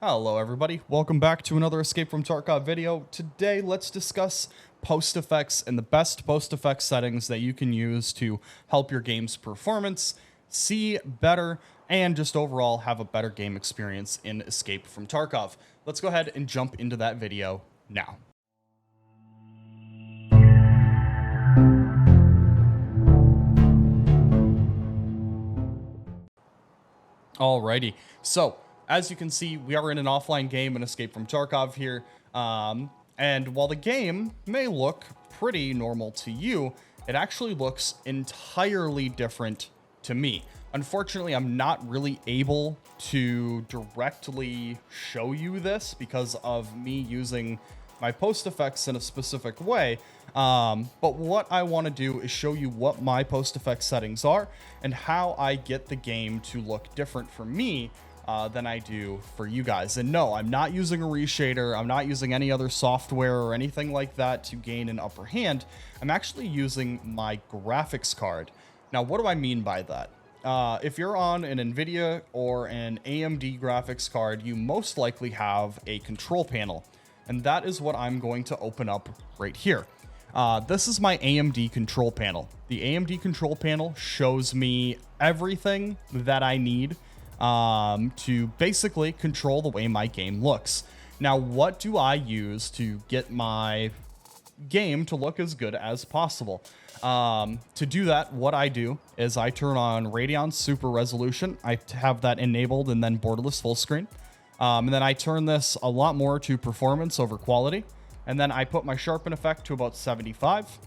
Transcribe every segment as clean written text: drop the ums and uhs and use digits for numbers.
Hello everybody, welcome back to another Escape from Tarkov video. Today let's discuss PostFX and the best PostFX settings that you can use to help your game's performance, see better, and just overall have a better game experience in Escape from Tarkov. Let's go ahead and jump into that video now. Alrighty, so as you can see, we are in an offline game in Escape from Tarkov here, and while the game may look pretty normal to you, it actually looks entirely different to me. Unfortunately, I'm not really able to directly show you this because of me using my PostFX in a specific way, but what I want to do is show you what my PostFX settings are and how I get the game to look different for me than I do for you guys. And no, I'm not using a reshader. I'm not using any other software or anything like that to gain an upper hand. I'm actually using my graphics card. Now, what do I mean by that? If you're on an NVIDIA or an AMD graphics card, you most likely have a control panel. And that is what I'm going to open up right here. This is my AMD control panel. The AMD control panel shows me everything that I need to basically control the way my game looks. Now, what do I use to get my game to look as good as possible? To do that, what I do is I turn on Radeon Super Resolution. I have that enabled and then borderless full screen. And then I turn this a lot more to performance over quality. And then I put my sharpen effect to about 75.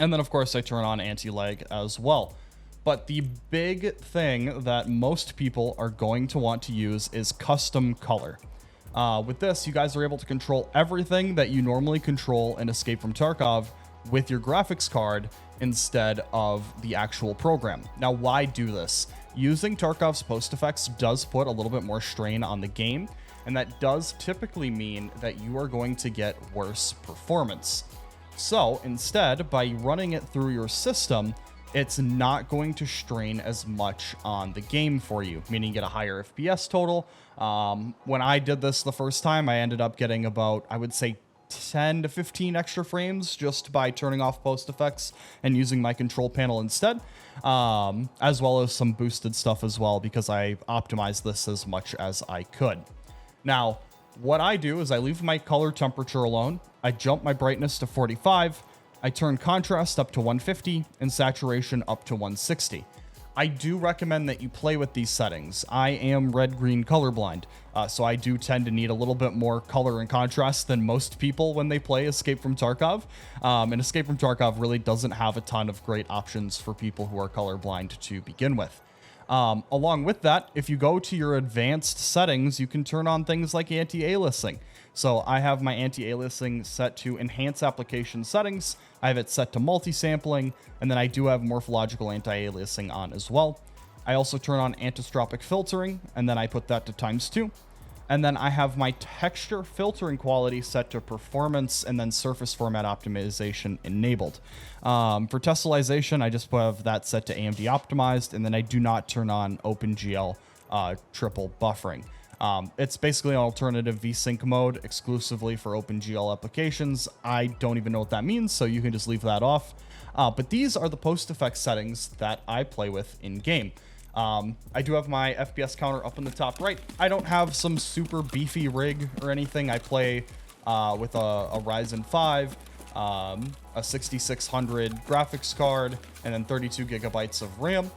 And then, of course, I turn on anti-lag as well. But the big thing that most people are going to want to use is custom color. With this, you guys are able to control everything that you normally control in Escape from Tarkov with your graphics card instead of the actual program. Now, why do this? Using Tarkov's PostFX does put a little bit more strain on the game, and that does typically mean that you are going to get worse performance. So instead, by running it through your system, it's not going to strain as much on the game for you, meaning you get a higher FPS total. When I did this the first time, I ended up getting about, I would say, 10 to 15 extra frames just by turning off PostFX and using my control panel instead, as well as some boosted stuff as well because I optimized this as much as I could. Now, what I do is I leave my color temperature alone. I jump my brightness to 45. I turn contrast up to 150 and saturation up to 160. I do recommend that you play with these settings. I am red-green colorblind, so I do tend to need a little bit more color and contrast than most people when they play Escape from Tarkov. And Escape from Tarkov really doesn't have a ton of great options for people who are colorblind to begin with. Along with that, if you go to your advanced settings, you can turn on things like anti-aliasing. So I have my anti-aliasing set to enhance application settings. I have it set to multi-sampling, and then I do have morphological anti-aliasing on as well. I also turn on anisotropic filtering, and then I put that to ×2. And then I have my texture filtering quality set to performance and then surface format optimization enabled. For tessellization, I just have that set to AMD optimized, and then I do not turn on OpenGL triple buffering. It's basically an alternative VSync mode exclusively for OpenGL applications. I don't even know what that means, so you can just leave that off. But these are the PostFX settings that I play with in game. I do have my FPS counter up in the top right. I don't have some super beefy rig or anything. I play with a Ryzen 5, a 6600 graphics card, and then 32 gigabytes of RAM.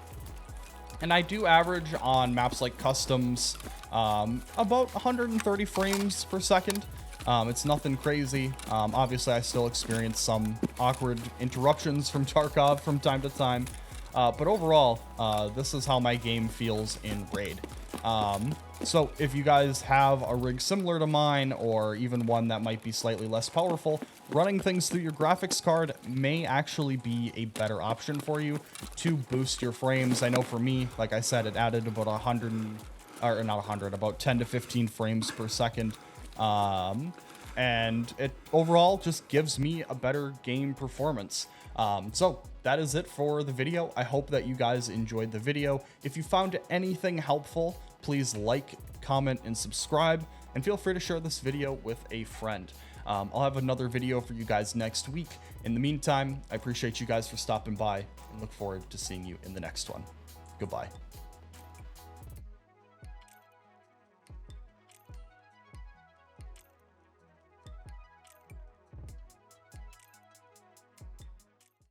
And I do average on maps like Customs about 130 frames per second. It's nothing crazy. Obviously, I still experience some awkward interruptions from Tarkov from time to time. But overall, this is how my game feels in Raid. So if you guys have a rig similar to mine, or even one that might be slightly less powerful, running things through your graphics card may actually be a better option for you to boost your frames. I know for me, like I said, it added about 100, or not 100, about 10 to 15 frames per second. And it overall just gives me a better game performance. So that is it for the video. I hope that you guys enjoyed the video. If you found anything helpful, please like, comment, and subscribe, and feel free to share this video with a friend. I'll have another video for you guys next week. In the meantime, I appreciate you guys for stopping by and look forward to seeing you in the next one. Goodbye.